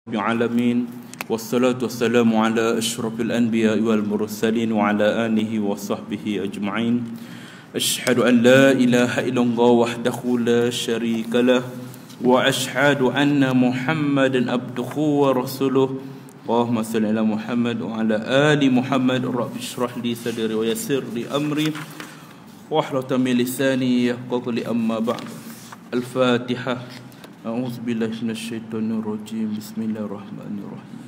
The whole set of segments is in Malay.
العالمين والصلاة والسلام على أشرف الأنبياء والمرسلين وعلى آله وصحبه أجمعين. أشهد أن لا إله إلا الله وحده لا شريك له وأشهد أن محمدا عبده ورسوله. اللهم صل على محمد وعلى آل محمد. رب اشرح لي صدري ويسر لي أمري واحلل من لساني يفقهوا قولي. أما بعد. الفاتحة. أعوذ بالله من الشيطان الرجيم. بسم الله الرحمن الرحيم.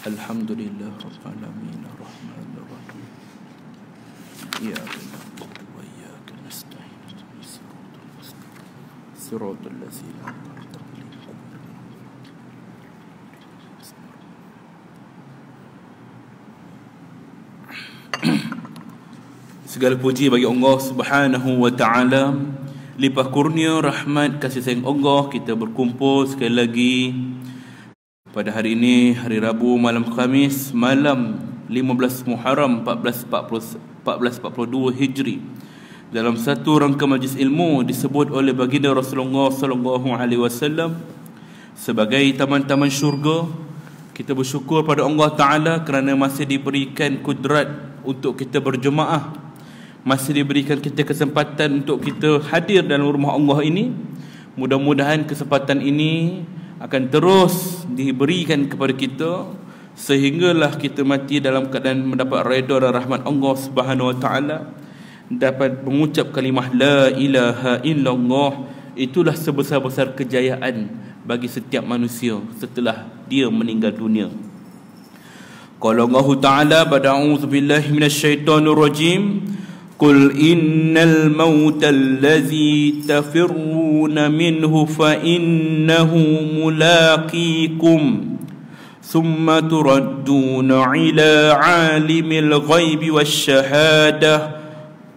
الحمد لله رب العالمين الرحمن الرحيم إياك نعبد وإياك نستعين صراط الذين أنعمت عليهم. Segala puji bagi Allah Subhanahu wa taala. Limpah kurnia, rahmat, kasih sayang Allah, kita berkumpul sekali lagi pada hari ini, hari Rabu malam Khamis, malam 15 Muharram 1442 Hijri, dalam satu rangka majlis ilmu disebut oleh baginda Rasulullah sallallahu alaihi wasallam sebagai taman-taman syurga. Kita bersyukur pada Allah Taala kerana masih diberikan kudrat untuk kita berjemaah, masih diberikan kita kesempatan untuk kita hadir dalam rumah Allah ini. Mudah-mudahan kesempatan ini akan terus diberikan kepada kita sehinggalah kita mati dalam keadaan mendapat redha dan rahmat Allah Subhanahu wa taala, dapat mengucap kalimah la ilaha illallah. Itulah sebesar-besar kejayaan bagi setiap manusia setelah dia meninggal dunia. Qala Allah Taala pada a'udzubillahi minasyaitonir rajim. Qul innal mauta allazi tafirruna minhu fa innahu mulaqikum thumma turadduna ila alimil ghaibi wasyahadah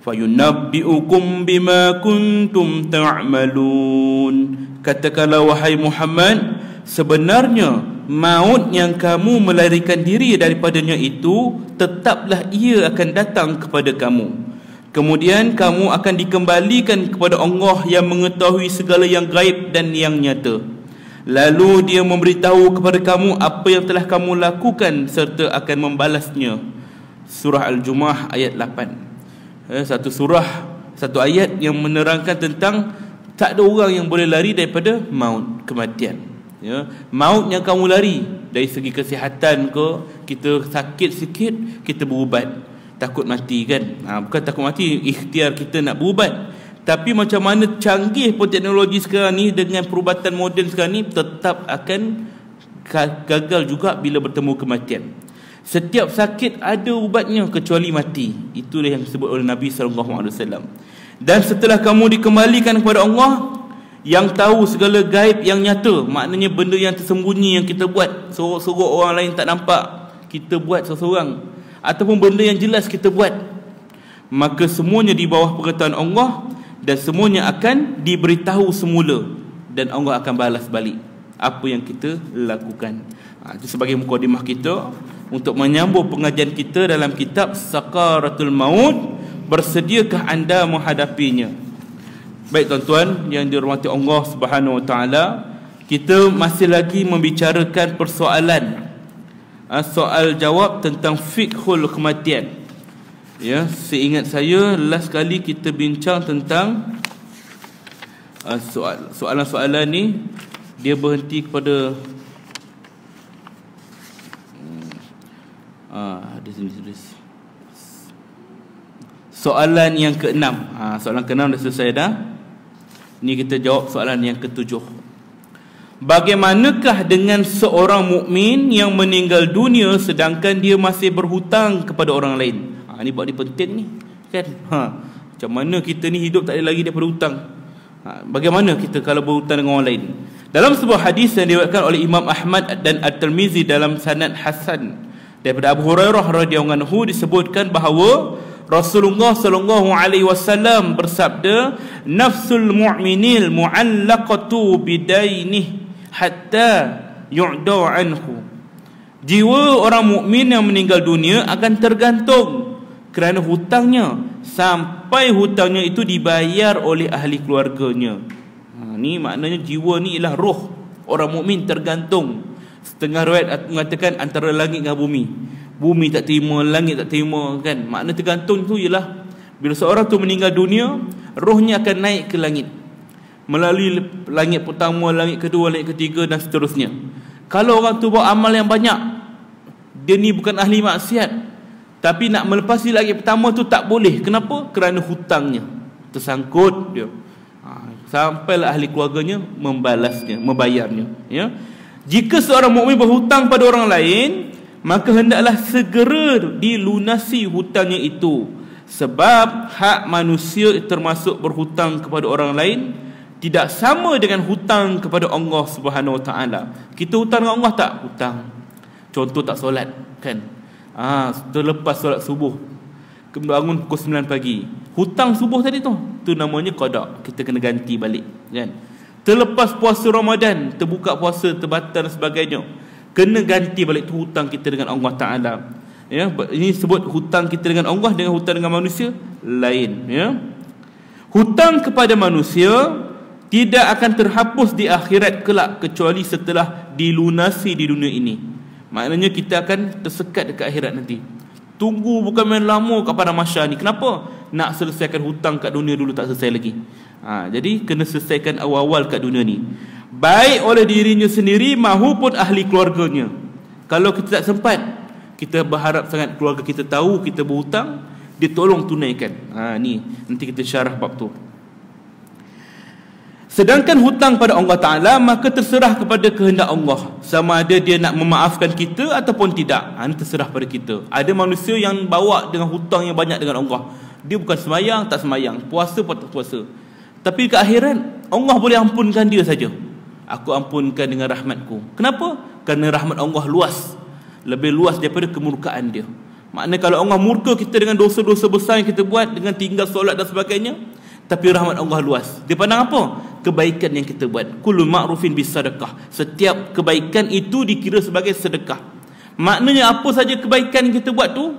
fayunabbi'ukum bima kuntum ta'malun. Katakanlah wahai Muhammad, sebenarnya maut yang kamu melarikan diri daripadanya itu tetaplah ia akan datang kepada kamu. Kemudian kamu akan dikembalikan kepada Allah yang mengetahui segala yang gaib dan yang nyata. Lalu dia memberitahu kepada kamu apa yang telah kamu lakukan serta akan membalasnya. Surah Al-Jumu'ah ayat 8. Satu surah, satu ayat yang menerangkan tentang tak ada orang yang boleh lari daripada maut, kematian. Maut yang kamu lari dari segi kesihatan ke, kita sakit sikit kita berubat, takut mati kan. Bukan takut mati, ikhtiar kita nak berubat. Tapi macam mana canggih pun teknologi sekarang ni, dengan perubatan moden sekarang ni, tetap akan gagal juga bila bertemu kematian. Setiap sakit ada ubatnya kecuali mati. Itulah yang disebut oleh Nabi SAW. Dan setelah kamu dikembalikan kepada Allah yang tahu segala gaib yang nyata, maknanya benda yang tersembunyi yang kita buat sorok-sorok orang lain tak nampak, kita buat seorang-seorang, ataupun benda yang jelas kita buat, maka semuanya di bawah pengetahuan Allah dan semuanya akan diberitahu semula dan Allah akan balas balik apa yang kita lakukan. Itu sebagai mukadimah kita untuk menyambung pengajian kita dalam kitab Sakaratul Maut. Bersediakah anda menghadapinya? Baik tuan-tuan yang dirahmati Allah Subhanahu wa taala, kita masih lagi membicarakan persoalan soal jawab tentang fiqhul kematian. Seingat saya last kali kita bincang tentang soalan-soalan ni dia berhenti kepada di sini tulis soalan yang ke-6. Soalan ke-6 dah selesai dah. Ni kita jawab soalan yang ke-7. Bagaimanakah dengan seorang mukmin yang meninggal dunia sedangkan dia masih berhutang kepada orang lain? Ni buat ni penting ni kan. Macam mana kita ni hidup tak ada lagi daripada hutang? Bagaimana kita kalau berhutang dengan orang lain? Dalam sebuah hadis yang diriwayatkan oleh Imam Ahmad dan At-Tirmizi dalam sanad hasan daripada Abu Hurairah radhiyallahu anhu, disebutkan bahawa Rasulullah sallallahu alaihi wasallam bersabda, nafsul mu'minil mu'allaqatu bidainih hatta yu'da anhu. Jiwa orang mukmin yang meninggal dunia akan tergantung kerana hutangnya sampai hutangnya itu dibayar oleh ahli keluarganya. Ni maknanya jiwa ni ialah roh orang mukmin tergantung Setengah riwayat mengatakan antara langit dengan bumi. Bumi tak terima, langit tak terima kan. Makna tergantung tu ialah bila seorang tu meninggal dunia, rohnya akan naik ke langit. Melalui langit pertama, langit kedua, langit ketiga dan seterusnya. Kalau orang tu buat amal yang banyak, dia ni bukan ahli maksiat, tapi nak melepasi langit pertama tu tak boleh. Kenapa? Kerana hutangnya tersangkut dia. Sampailah ahli keluarganya membalasnya, membayarnya, ya. Jika seorang mukmin berhutang pada orang lain, maka hendaklah segera dilunasi hutangnya itu. Sebab hak manusia termasuk berhutang kepada orang lain tidak sama dengan hutang kepada Allah Subhanahu Wa Taala. Kita hutang dengan Allah tak? Hutang. Contoh tak solat kan. Terlepas solat subuh, bangun pukul 9 pagi. Hutang subuh tadi tu namanya qada. Kita kena ganti balik kan. Terlepas puasa Ramadan, terbuka puasa, terbatal dan sebagainya, kena ganti balik tu hutang kita dengan Allah Taala. Ya, ini sebut hutang kita dengan Allah dengan hutang dengan manusia lain, ya. Hutang kepada manusia tidak akan terhapus di akhirat kelak kecuali setelah dilunasi di dunia ini. Maknanya kita akan tersekat dekat akhirat nanti. Tunggu bukan main lama kat padang mahsyar ni. Kenapa? Nak selesaikan hutang kat dunia dulu tak selesai lagi. Jadi kena selesaikan awal-awal kat dunia ni, baik oleh dirinya sendiri maupun ahli keluarganya. Kalau kita tak sempat, kita berharap sangat keluarga kita tahu kita berhutang, dia tolong tunaikan. Ni nanti kita syarah bab tu. Sedangkan hutang pada Allah Ta'ala, maka terserah kepada kehendak Allah, sama ada dia nak memaafkan kita ataupun tidak. Ini terserah pada kita. Ada manusia yang bawa dengan hutang yang banyak dengan Allah. Dia bukan semayang, tak semayang, puasa pun tak puasa, tapi ke akhirat Allah boleh ampunkan dia saja. Aku ampunkan dengan rahmatku. Kenapa? Kerana rahmat Allah luas, lebih luas daripada kemurkaan dia. Maknanya kalau Allah murka kita dengan dosa-dosa besar yang kita buat, dengan tinggal solat dan sebagainya, tapi rahmat Allah luas. Dia pandang apa? Kebaikan yang kita buat. Kullu ma'rufin bis sadaqah. Setiap kebaikan itu dikira sebagai sedekah. Maknanya apa saja kebaikan yang kita buat tu,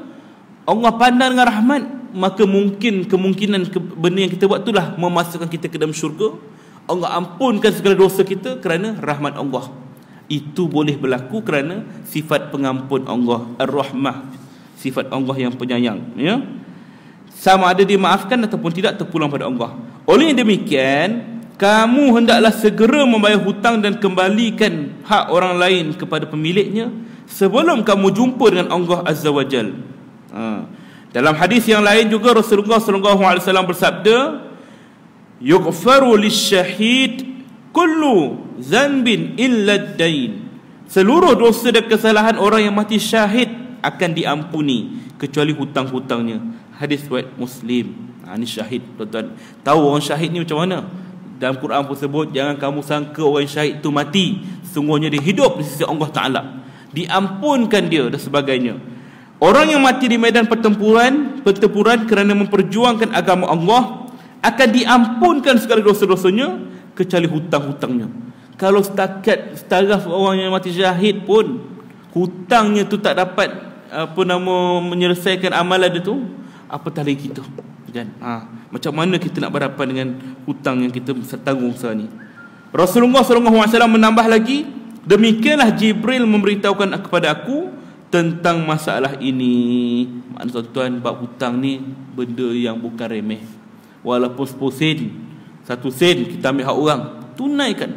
Allah pandang dengan rahmat, maka kemungkinan benda yang kita buat itulah memasukkan kita ke dalam syurga. Allah ampunkan segala dosa kita kerana rahmat Allah. Itu boleh berlaku kerana sifat pengampun Allah, Ar-Rahmah, sifat Allah yang penyayang, ya. Sama ada dia maafkan ataupun tidak, terpulang pada Allah. Oleh yang demikian, kamu hendaklah segera membayar hutang dan kembalikan hak orang lain kepada pemiliknya sebelum kamu jumpa dengan Allah Azza wa Jal. Dalam hadis yang lain juga Rasulullah SAW bersabda, yughfaru lisyahid kullu zanbin illa ad-dain. Seluruh dosa dan kesalahan orang yang mati syahid akan diampuni kecuali hutang-hutangnya. Hadis riwayat Muslim. Ini syahid, tuan-tuan. Tahu orang syahid ni macam mana? Dalam Quran pun sebut, jangan kamu sangka orang syahid tu mati, sungguhnya dia hidup di sisi Allah Ta'ala, diampunkan dia dan sebagainya. Orang yang mati di medan pertempuran kerana memperjuangkan agama Allah akan diampunkan segala dosa-dosanya kecuali hutang-hutangnya. Kalau setaraf orang yang mati syahid pun hutangnya tu tak dapat menyelesaikan amalan dia tu, apatah lagi kita kan? Macam mana kita nak berhadapan dengan hutang yang kita tanggung sekarang ni? Rasulullah SAW menambah lagi, demikianlah Jibril memberitahukan kepada aku tentang masalah ini. Maknanya tuan-tuan, bab hutang ni benda yang bukan remeh. Walaupun 10 sen, 1 sen kita ambil hak orang, tunaikan,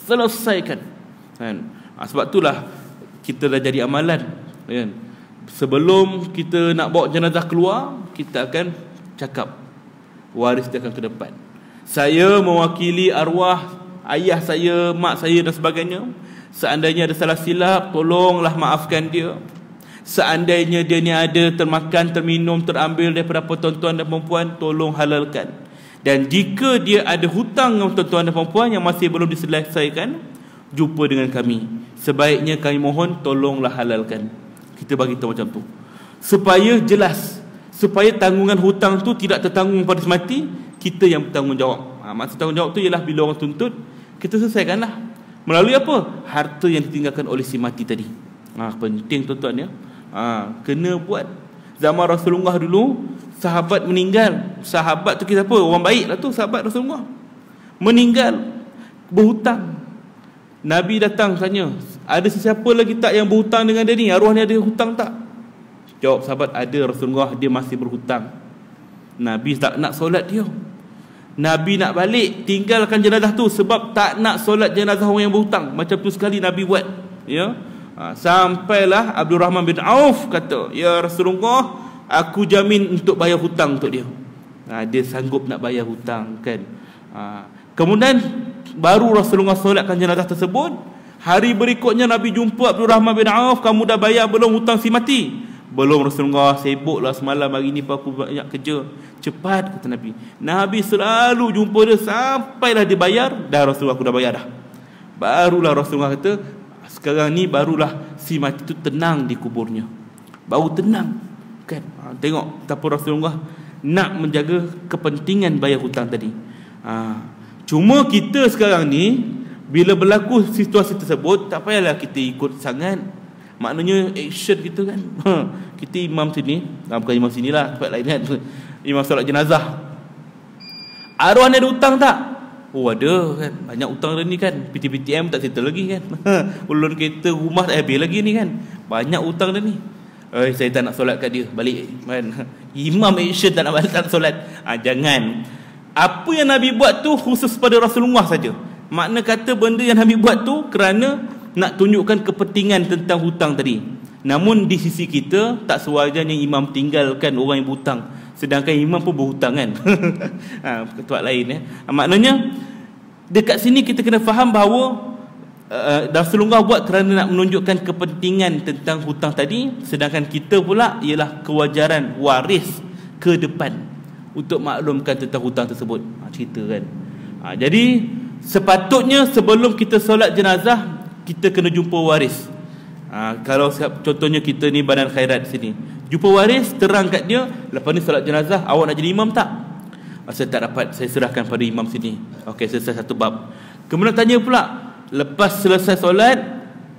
selesaikan kan? Sebab itulah kita dah jadi amalan kan? Sebelum kita nak bawa jenazah keluar, kita akan cakap, waris dia akan ke depan, saya mewakili arwah ayah saya, mak saya dan sebagainya, seandainya ada salah silap, tolonglah maafkan dia. Seandainya dia ni ada termakan, terminum, terambil daripada tuan-tuan dan perempuan, tolong halalkan. Dan jika dia ada hutang dengan tuan-tuan dan perempuan yang masih belum diselesaikan, jumpa dengan kami, sebaiknya kami mohon tolonglah halalkan. Kita bagi tahu macam tu supaya jelas, supaya tanggungan hutang tu tidak tertanggung pada semati, kita yang bertanggungjawab. Maksud tanggungjawab tu ialah bila orang tuntut, kita selesaikanlah melalui apa? Harta yang ditinggalkan oleh si mati tadi. Penting tuan-tuan ya. Kena buat. Zaman Rasulullah dulu, sahabat meninggal. Sahabat tu kita apa? Orang baik lah tu, sahabat Rasulullah meninggal berhutang. Nabi datang tanya, ada sesiapa lagi tak yang berhutang dengan dia ni? Arwah ni ada hutang tak? Jawab sahabat, ada Rasulullah, dia masih berhutang. Nabi tak nak solat dia. Nabi nak balik, tinggalkan jenazah tu sebab tak nak solat jenazah orang yang berhutang. Macam tu sekali Nabi buat, ya. Sampailah Abdul Rahman bin Auf kata, ya Rasulullah, aku jamin untuk bayar hutang untuk dia. Dia sanggup nak bayar hutang, kan. Kemudian baru Rasulullah solatkan jenazah tersebut. Hari berikutnya Nabi jumpa Abdul Rahman bin Auf, kamu dah bayar belum hutang si mati? Belum Rasulullah, sibuklah semalam, hari ni aku banyak kerja. Cepat, kata Nabi. Nabi selalu jumpa dia sampailah dia bayar. Dah Rasulullah, aku dah bayar dah. Barulah Rasulullah kata, sekarang ni barulah si mati tu tenang di kuburnya. Baru tenang, kan. Tengok betapa Rasulullah nak menjaga kepentingan bayar hutang tadi. Cuma kita sekarang ni, bila berlaku situasi tersebut, tak payahlah kita ikut sangat. Maknanya action kita, kan. Kita imam sini, bukan imam sini lah, tempat lain, kan. Imam solat jenazah, arwah ni ada hutang tak? Oh ada, kan. Banyak hutang dah ni, kan. PTPTM tak settle lagi, kan. Ulun kereta rumah tak habis lagi ni, kan. Banyak hutang dah ni. Saya tak nak solat kat dia, balik, kan. Imam action tak nak balik, tak nak solat. Jangan. Apa yang Nabi buat tu khusus pada Rasulullah saja. Makna kata benda yang Nabi buat tu kerana nak tunjukkan kepentingan tentang hutang tadi. Namun di sisi kita, tak sewajarnya imam tinggalkan orang yang berhutang, sedangkan imam pun berhutang, kan. Ketua lain, maknanya dekat sini kita kena faham bahawa Rasulullah buat kerana nak menunjukkan kepentingan tentang hutang tadi, sedangkan kita pula ialah kewajaran waris ke depan untuk maklumkan tentang hutang tersebut. Cerita, kan. Jadi sepatutnya sebelum kita solat jenazah, kita kena jumpa waris. Kalau contohnya kita ni badan khairat sini, jumpa waris, terang kat dia, lepas ni solat jenazah, awak nak jadi imam tak? Saya tak dapat, saya serahkan pada imam sini. Okey, selesai satu bab. Kemudian tanya pula, lepas selesai solat,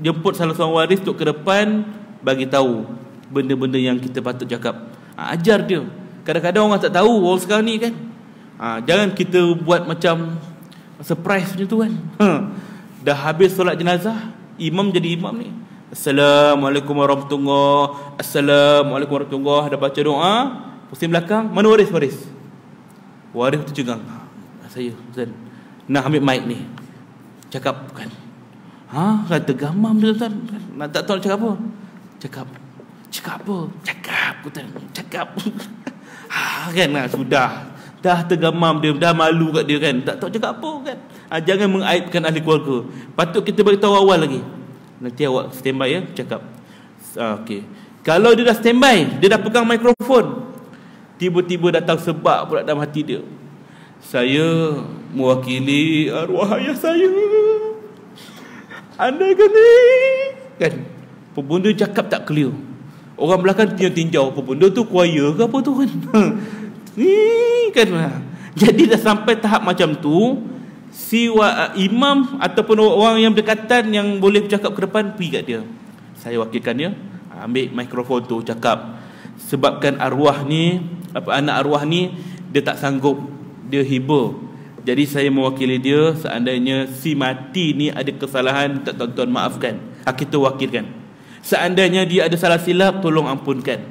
jemput salah seorang waris untuk ke depan, bagi tahu benda-benda yang kita patut cakap. Ajar dia. Kadang-kadang orang tak tahu, orang sekarang ni, kan. Jangan kita buat macam surprise macam tu, kan. Dah habis solat jenazah, imam jadi imam ni, Assalamualaikum warahmatullahi, Assalamualaikum warahmatullahi, dah baca doa, pusing belakang, mana waris? Waris tu cengang, saya Ustaz, nak ambil mic ni, cakap, kan. Kata gamam dia, Ustaz, nak tak tahu nak cakap apa. Cakap apa? Cakap kan, sudah, dah tergamam dia, dah malu kat dia, kan. Tak tahu cakap apa, kan. Jangan mengaibkan ahli keluarga. Patut kita beritahu awal lagi. Nanti awak standby, ya, cakap. Okey. Kalau dia dah standby, dia dah pegang mikrofon, tiba-tiba datang sebab pula dalam hati dia, saya mewakili arwah ayah saya, anda kena, kan. Pembunda cakap tak clear. Orang belakang tinjau, pembunda tu choir ke apa tu, kan. Kan. Jadi dah sampai tahap macam tu, si imam ataupun orang yang berdekatan yang boleh bercakap ke depan, pergi kat dia, saya wakilkan dia, ambil mikrofon tu, cakap, sebabkan arwah ni, anak arwah ni, dia tak sanggup, dia hiba, jadi saya mewakili dia. Seandainya si mati ni ada kesalahan, tak, tuan-tuan maafkan, kita wakilkan. Seandainya dia ada salah silap, tolong ampunkan.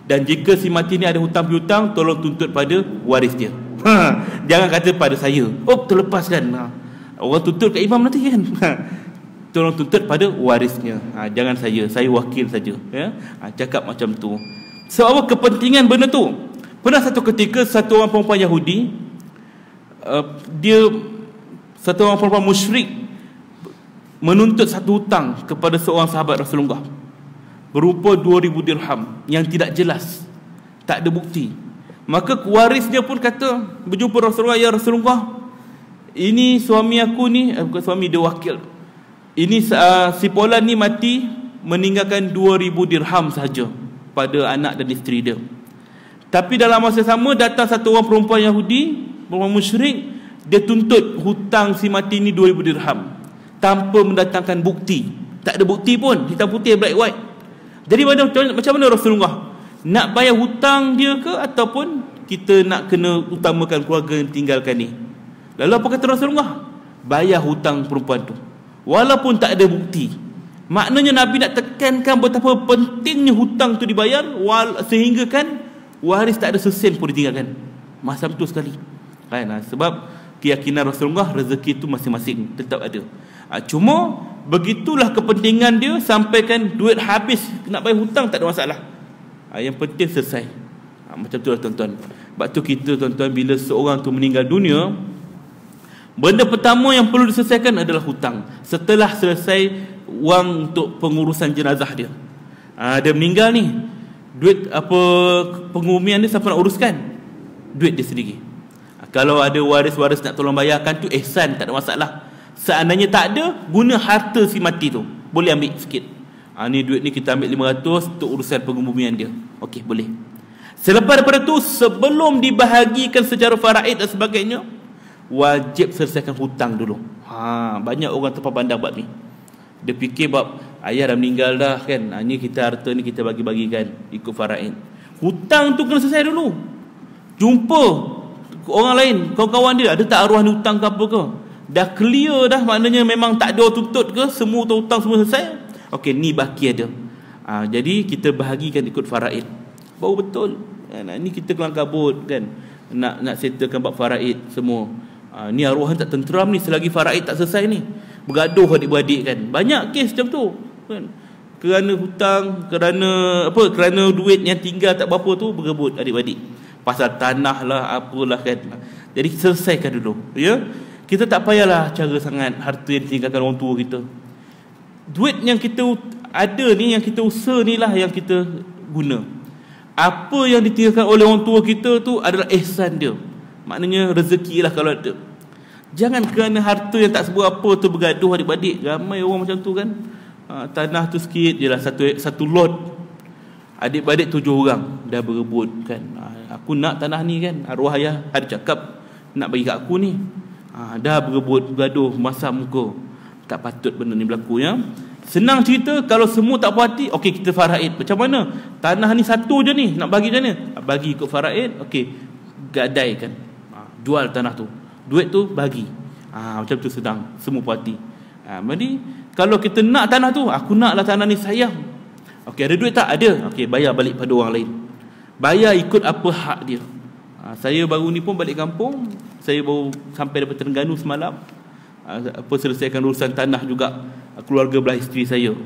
Dan jika si mati ni ada hutang piutang, tolong tuntut pada waris dia. Jangan kata pada saya, terlepas, kan. Orang tuntut kat imam nanti, kan. Tolong tuntut pada warisnya. Jangan saya wakil saja, ya. Cakap macam tu. Sebab kepentingan benda tu. Pernah satu ketika satu orang perempuan Yahudi, satu orang perempuan musyrik menuntut satu hutang kepada seorang sahabat Rasulullah berupa 2,000 dirham yang tidak jelas, tak ada bukti. Maka warisnya pun kata, berjumpa Rasulullah, ya Rasulullah, ini suami aku ni, bukan suami, dia wakil, ini si Polan ni mati meninggalkan 2,000 dirham sahaja pada anak dan isteri dia. Tapi dalam masa sama datang satu orang perempuan Yahudi, perempuan musyrik, dia tuntut hutang si mati ni 2,000 dirham tanpa mendatangkan bukti. Tak ada bukti pun, hitam putih, black white. Jadi macam mana Rasulullah? Nak bayar hutang dia ke, ataupun kita nak kena utamakan keluarga yang tinggalkan ni? Lalu apa kata Rasulullah? Bayar hutang perempuan tu, walaupun tak ada bukti. Maknanya Nabi nak tekankan betapa pentingnya hutang tu dibayar, sehingga kan waris tak ada sesen pun ditinggalkan. Masa betul sekali kan. Sebab keyakinan Rasulullah, rezeki itu masing-masing tetap ada. Cuma begitulah kepentingan dia, sampaikan duit habis nak bayar hutang tak ada masalah. Yang penting selesai. Macam itulah tuan-tuan. Sebab tu kita tuan-tuan, bila seorang tu meninggal dunia, benda pertama yang perlu diselesaikan adalah hutang. Setelah selesai wang untuk pengurusan jenazah dia, dia meninggal ni, duit apa pengumian dia siapa nak uruskan? Duit dia sendiri. Kalau ada waris-waris nak tolong bayarkan tu ihsan, tak ada masalah. Seandainya tak ada, guna harta si mati tu, boleh ambil sikit. Ni duit ni kita ambil 500 untuk urusan pengumian dia. Okey, boleh. Selepas daripada tu, sebelum dibahagikan secara faraid dan sebagainya, wajib selesaikan hutang dulu. Banyak orang terpandang pandang bab ni. Dia fikir bab ayah dah meninggal dah kan, ni kita harta ni kita bagi-bagikan ikut faraid. Hutang tu kena selesai dulu. Jumpa orang lain, kawan-kawan dia, ada tak arwah ni hutang ke apa ke? Dah clear dah, maknanya memang tak ada tuntut ke, semua hutang semua selesai. Okey, ni baki ada. Jadi kita bahagikan ikut faraid. Baru betul. Ni kita kelang kabut kan, nak settlekan bab faraid semua. Ni arwah tak tenteram ni selagi faraid tak selesai ni. Bergaduh adik-beradik kan. Banyak kes macam tu kan. Kerana hutang, kerana duit yang tinggal tak berapa tu, berebut adik-beradik. Pasal tanah lah, apalah kan. Jadi selesaikan dulu, ya. Kita tak payahlah cara sangat harta yang ditinggalkan orang tua kita. Duit yang kita ada ni, yang kita usaha ni lah yang kita guna. Apa yang ditinggalkan oleh orang tua kita tu adalah ihsan dia. Maknanya rezeki lah kalau ada. Jangan kerana harta yang tak seberapa tu bergaduh adik-beradik. Ramai orang macam tu kan. Tanah tu sikit je lah, satu lot. Adik-beradik 7 orang dah berebut kan. Aku nak tanah ni kan, arwah ayah ada cakap nak bagi kat aku ni. Dah berebut, bergaduh, masam muka. Tak patut benda ni berlaku, ya. Senang cerita, kalau semua tak puas hati, okey kita faraid. Macam mana? Tanah ni satu je ni, nak bagi macam mana? Bagi ikut faraid, okey, gadaikan. Jual tanah tu, duit tu bagi. Macam tu sedang, semua puas hati. Jadi kalau kita nak tanah tu, aku naklah tanah ni sayang. Okey, ada duit tak? Ada. Okey, bayar balik pada orang lain. Bayar ikut apa hak dia. Saya baru ni pun balik kampung. Saya baru sampai daripada Terengganu semalam. Selesaikan urusan tanah juga keluarga belah isteri saya.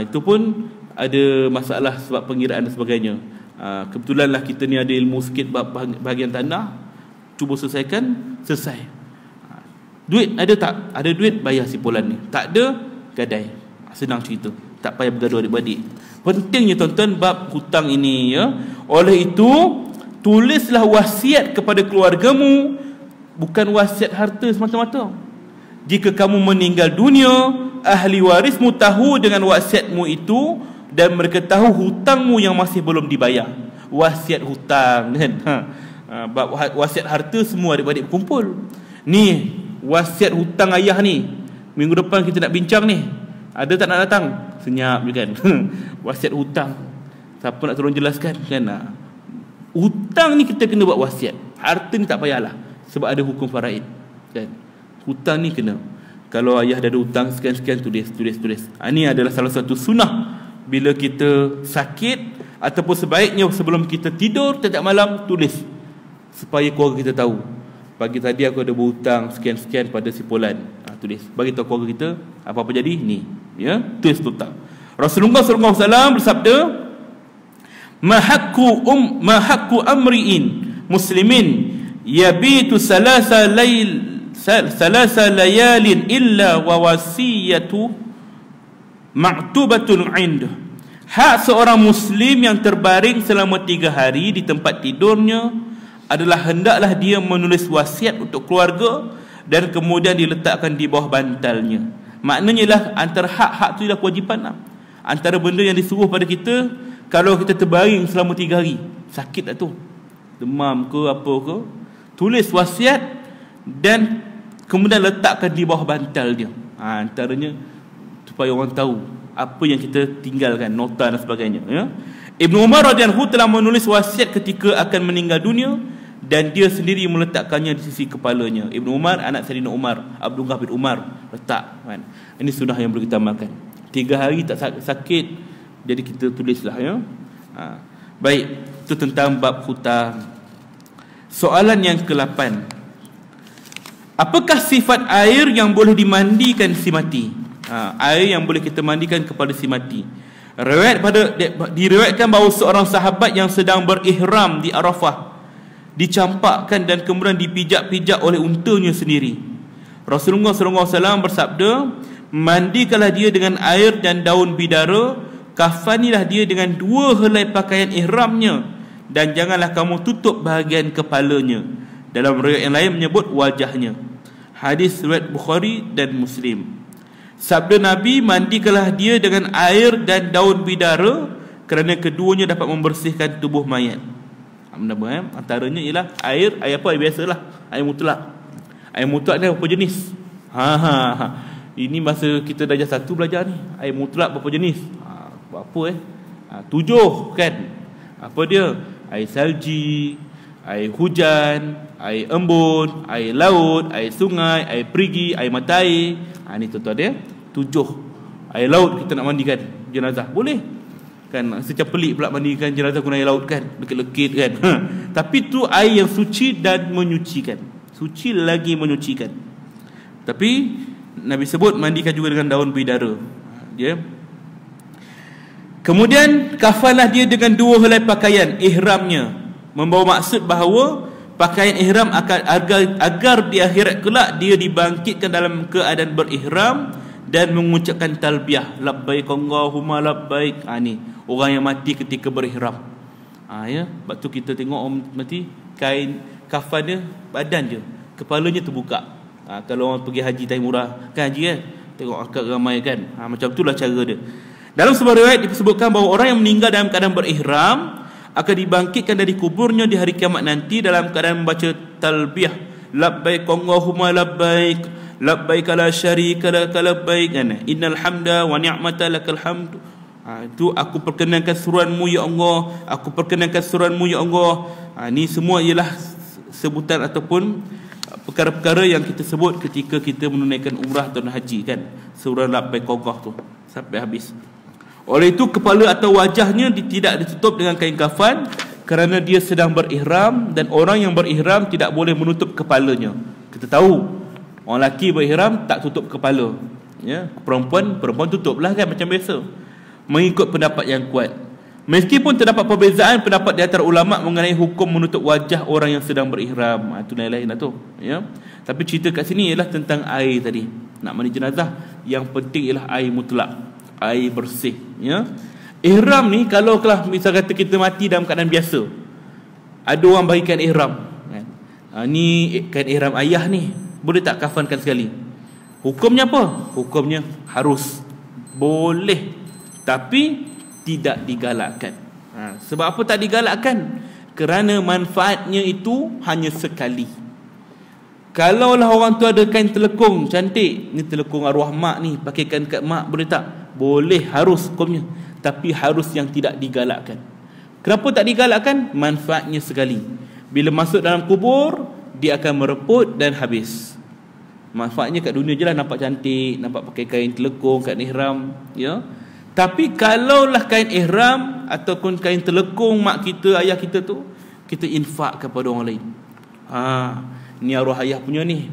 Itu pun ada masalah sebab pengiraan dan sebagainya. Kebetulanlah kita ni ada ilmu sikit bab bahagian tanah. Cuba selesaikan, selesai. Duit ada tak? Ada duit, bayar simpulan ni. Tak ada, gadai. Senang cerita. Tak payah bergaduh adik-beradik. Pentingnya tuan-tuan bab hutang ini, ya. Oleh itu, tulislah wasiat kepada keluargamu, bukan wasiat harta semata-mata. Jika kamu meninggal dunia, ahli warismu tahu dengan wasiatmu itu, dan mereka tahu hutangmu yang masih belum dibayar. Wasiat hutang kan. Bab wasiat harta semua adik-adik berkumpul. Ni wasiat hutang ayah ni, minggu depan kita nak bincang ni. Ada tak nak datang? Senyap je kan. Wasiat hutang, siapa nak tolong jelaskan kan? Hutang ni kita kena buat wasiat. Harta ni tak payahlah, sebab ada hukum faraid kan. Hutang ni kena. Kalau ayah dah ada hutang sekian-sekian, tulis. Ini adalah salah satu sunnah bila kita sakit, ataupun sebaiknya sebelum kita tidur setiap malam tulis, supaya keluarga kita tahu, pagi tadi aku ada berhutang sekian-sekian pada si Polan. Tulis, bagi tahu keluarga kita, apa-apa jadi ni, ya, tulis hutang. Rasulullah SAW bersabda, mahakku amri'in muslimin yabitu salasa layalin illa wa wasiyatu ma'tubatun indah. Hak seorang muslim yang terbaring selama 3 hari di tempat tidurnya adalah hendaklah dia menulis wasiat untuk keluarga dan kemudian diletakkan di bawah bantalnya. Maknanya lah, antara hak-hak tu ialah kewajipan lah. Antara benda yang disuruh pada kita, kalau kita terbaring selama 3 hari, sakit tak tu, demam ke apa ke, tulis wasiat dan kemudian letakkan di bawah bantal dia. Antaranya supaya orang tahu apa yang kita tinggalkan, nota dan sebagainya, ya. Ibnu Umar radhiyallahu telah menulis wasiat ketika akan meninggal dunia, dan dia sendiri meletakkannya di sisi kepalanya. Ibnu Umar, anak Sayyidina Umar, Abdullah bin Umar, letak kan. Ini sunnah yang boleh kita amalkan. 3 hari tak sakit, jadi kita tulislah, ya. Baik, itu tentang bab hutang. Soalan yang ke-8, apakah sifat air yang boleh dimandikan si mati? Air yang boleh kita mandikan kepada si mati. Diriwayatkan bahawa seorang sahabat yang sedang berihram di Arafah dicampakkan dan kemudian dipijak-pijak oleh untanya sendiri. Rasulullah SAW bersabda, mandikanlah dia dengan air dan daun bidara, kafanilah dia dengan 2 helai pakaian ihramnya, dan janganlah kamu tutup bahagian kepalanya. Dalam riwayat yang lain menyebut wajahnya. Hadis riwayat Bukhari dan Muslim. Sabda Nabi, mandikanlah dia dengan air dan daun bidara, kerana keduanya dapat membersihkan tubuh mayat. Antaranya ialah air apa? Air biasalah, air mutlak. Air mutlak ni berapa jenis? Ini masa kita darjah 1 belajar ni. Air mutlak berapa jenis? Berapa 7 kan? Apa dia? Air salji, air hujan, air embun, air laut, air sungai, air perigi, air mata air. Ni tuan-tuan dia 7. Air laut kita nak mandikan jenazah, boleh kan? Secam pelik pula mandikan jenazah guna air laut kan, lekit-lekit kan. Tapi tu air yang suci dan menyucikan. Suci lagi menyucikan. Tapi Nabi sebut mandikan juga dengan daun bidara, dia. Kemudian kafanlah dia dengan 2 helai pakaian ihramnya, membawa maksud bahawa pakaian ihram akan agar di akhirat kelak dia dibangkitkan dalam keadaan berihram dan mengucapkan talbiyah, labbaik Allahumma labbaik. Ni orang yang mati ketika berihram. Ya, sebab tu kita tengok orang mati kain kafan dia badan je, kepalanya terbuka. Kalau orang pergi haji Taimurah kan, haji kan, tengok akak ramai kan. Macam itulah cara dia. Dalam sebuah riwayat disebutkan bahawa orang yang meninggal dalam keadaan berihram akan dibangkitkan dari kuburnya di hari kiamat nanti dalam keadaan membaca talbiyah, labbaik Allahumma labbaik, labbaik la syarika lak labbaik, innal hamda wa ni'mata lakal hamd. Itu aku perkenankan seruanmu ya Allah, aku perkenankan seruanmu ya Allah. Ni semua ialah sebutan ataupun perkara-perkara yang kita sebut ketika kita menunaikan umrah atau haji kan, surah labbaik Allah tu sampai habis. Oleh itu kepala atau wajahnya tidak ditutup dengan kain kafan kerana dia sedang berihram, dan orang yang berihram tidak boleh menutup kepalanya. Kita tahu orang lelaki berihram tak tutup kepala, ya. Perempuan tutuplah kan macam biasa, mengikut pendapat yang kuat. Meskipun terdapat perbezaan pendapat di antara ulama mengenai hukum menutup wajah orang yang sedang berihram, itu lain-lain lah tu, ya. Tapi cerita kat sini ialah tentang air tadi. Nak mandi jenazah, yang penting ialah air mutlak, air bersih, ya. Ihram ni kalau kelah misal kata kita mati dalam keadaan biasa, ada orang bagikan ihram kan? Ni kain ihram ayah ni, boleh tak kafankan sekali? Hukumnya apa? Hukumnya harus, boleh, tapi tidak digalakkan. Sebab apa tak digalakkan? Kerana manfaatnya itu hanya sekali. Kalaulah orang tu ada kain telekung cantik, ni telekung arwah mak ni, pakaikan kat mak, boleh tak? Boleh, harus hukumnya, tapi harus yang tidak digalakkan. Kenapa tak digalakkan? Manfaatnya sekali. Bila masuk dalam kubur, dia akan mereput dan habis. Manfaatnya kat dunia je lah, nampak cantik, nampak pakai kain telekung, kain ihram, ya. Tapi kalaulah kain ihram ataupun kain telekung mak kita, ayah kita tu, kita infak kepada orang lain. Ni arwah ayah punya ni.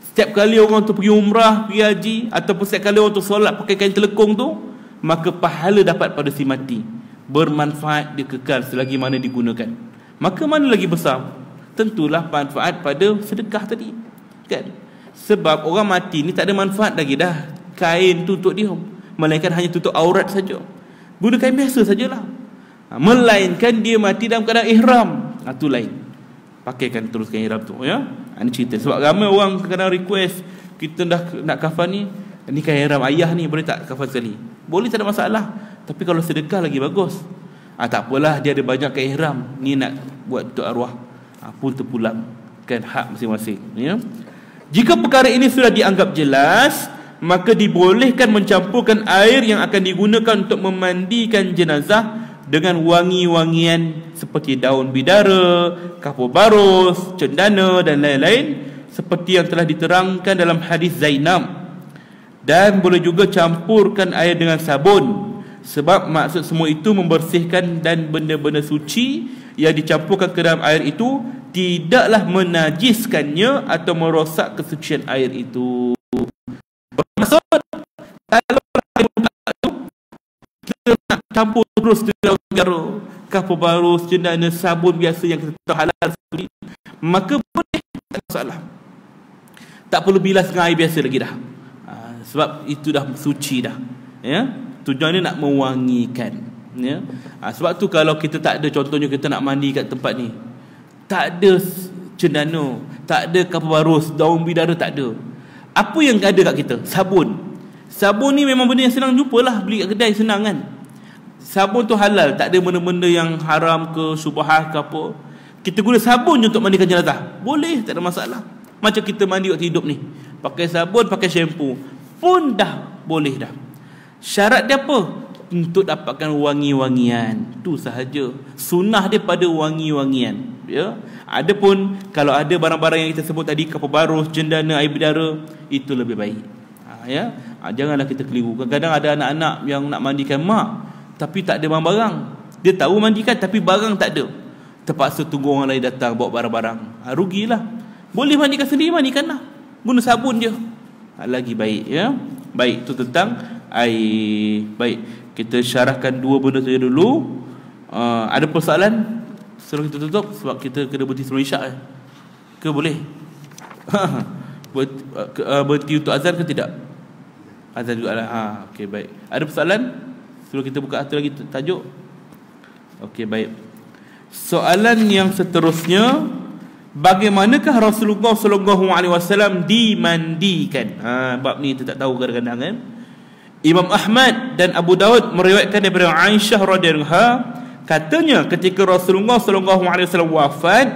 Setiap kali orang tu pergi umrah, pergi haji, ataupun setiap kali orang tu solat pakai kain telekung tu, maka pahala dapat pada si mati, bermanfaat, dia kekal selagi mana digunakan. Maka mana lagi besar? Tentulah manfaat pada sedekah tadi, kan? Sebab orang mati ni tak ada manfaat lagi dah kain tu untuk dia, melainkan hanya tutup aurat saja. Guna kain biasa sajalah. Melainkan dia mati dalam keadaan ihram, tu lain. Pakaikan terus kain ihram tu, ya. Ini cerita. Sebab ramai orang kadang request, kita dah nak kafan ni kain ihram ayah ni, boleh tak kafan sekali? Boleh, tak ada masalah. Tapi kalau sedekah lagi bagus. Tak apalah, dia ada banyak kain ihram, ni nak buat untuk arwah, pun terpulang, kan, hak masing-masing, ya. Jika perkara ini sudah dianggap jelas, maka dibolehkan mencampurkan air yang akan digunakan untuk memandikan jenazah dengan wangi-wangian seperti daun bidara, kapur barus, cendana dan lain-lain, seperti yang telah diterangkan dalam hadis Zainab. Dan boleh juga campurkan air dengan sabun, sebab maksud semua itu membersihkan, dan benda-benda suci yang dicampurkan ke dalam air itu tidaklah menajiskannya atau merosak kesucian air itu. Maksud, kalau kita nak campur terus dengan garam, kapur baru, cendana, sabun biasa yang kita tahu halal suci, maka boleh, tak masalah. Tak perlu bilas dengan air biasa lagi dah. Sebab itu dah suci dah. Ya, tujuannya nak mewangikan. Ya. Sebab tu kalau kita tak ada, contohnya kita nak mandi kat tempat ni, tak ada cendana, tak ada kapur barus, daun bidara, tak ada. Apa yang ada kat kita? Sabun. Sabun ni memang benda yang senang jumpalah, beli kat kedai senang kan. Sabun tu halal, tak ada benda-benda yang haram ke, syubhah ke apa. Kita guna sabun je untuk mandikan jenazah, boleh, tak ada masalah. Macam kita mandi waktu hidup ni, pakai sabun, pakai shampoo pun dah boleh dah. Syarat dia apa? Untuk dapatkan wangi-wangian, tu sahaja. Sunnah dia pada wangi-wangian, ya. Adapun kalau ada barang-barang yang kita sebut tadi, kapur barus, cendana, air bidara, itu lebih baik. Ya, janganlah kita keliru. Kadang-kadang ada anak-anak yang nak mandikan mak, tapi tak ada barang-barang. Dia tahu mandikan tapi barang tak ada. Terpaksa tunggu orang lain datang bawa barang-barang. Rugilah. Boleh mandikan sendiri, mandikanlah. Guna sabun je. Lagi baik, ya. Baik, itu tentang air. Baik, kita syarahkan dua benda saja dulu. Ada persoalan sebelum kita tutup, sebab kita kena berhenti sebelum isyak ke boleh? Berhenti untuk azan ke tidak? Azan juga lah. Okey, baik. Ada persoalan sebelum kita buka satu lagi tajuk? Okey, baik. Soalan yang seterusnya, bagaimanakah Rasulullah SAW dimandikan? Bab ni kita tak tahu kadang-kadang kan. Imam Ahmad dan Abu Daud meriwayatkan daripada Aisyah radhiyallahu anha, katanya ketika Rasulullah SAW wafat,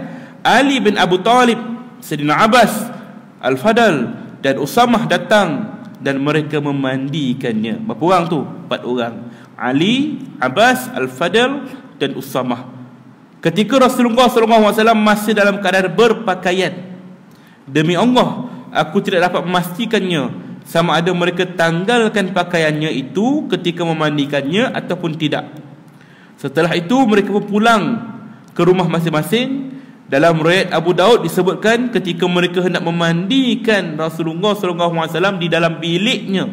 Ali bin Abu Talib, Sayyidina Abbas, Al-Fadl dan Usamah datang dan mereka memandikannya. Berapa orang tu? 4 orang. Ali, Abbas, Al-Fadl dan Usamah. Ketika Rasulullah SAW masih dalam keadaan berpakaian, demi Allah, aku tidak dapat memastikannya sama ada mereka tanggalkan pakaiannya itu ketika memandikannya ataupun tidak. Setelah itu mereka pulang ke rumah masing-masing. Dalam riwayat Abu Daud disebutkan ketika mereka hendak memandikan Rasulullah SAW di dalam biliknya,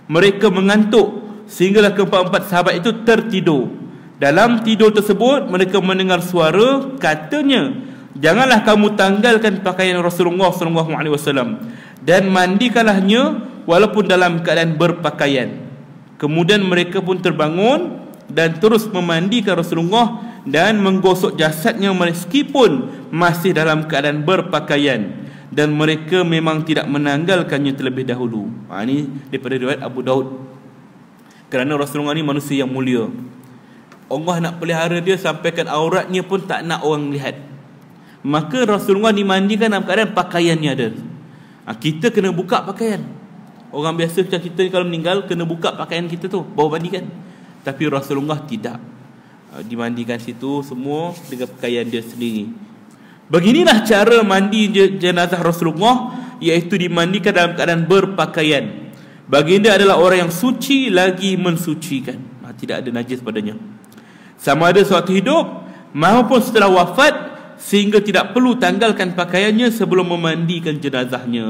mereka mengantuk sehinggalah keempat-empat sahabat itu tertidur. Dalam tidur tersebut mereka mendengar suara, katanya, janganlah kamu tanggalkan pakaian Rasulullah SAW dan mandikanlahnya walaupun dalam keadaan berpakaian. Kemudian mereka pun terbangun dan terus memandikan Rasulullah dan menggosok jasadnya meskipun masih dalam keadaan berpakaian, dan mereka memang tidak menanggalkannya terlebih dahulu. Ini daripada riwayat Abu Daud. Kerana Rasulullah ni manusia yang mulia, Allah nak pelihara dia sampaikan auratnya pun tak nak orang lihat. Maka Rasulullah dimandikan dalam keadaan pakaiannya ada. Kita kena buka pakaian. Orang biasa macam kita ni kalau meninggal kena buka pakaian kita tu baru mandikan. Tapi Rasulullah tidak. Dimandikan situ semua dengan pakaian dia sendiri. Beginilah cara mandi jenazah Rasulullah, iaitu dimandikan dalam keadaan berpakaian. Baginda adalah orang yang suci lagi mensucikan. Tidak ada najis padanya, sama ada sewaktu hidup maupun setelah wafat, sehingga tidak perlu tanggalkan pakaiannya sebelum memandikan jenazahnya.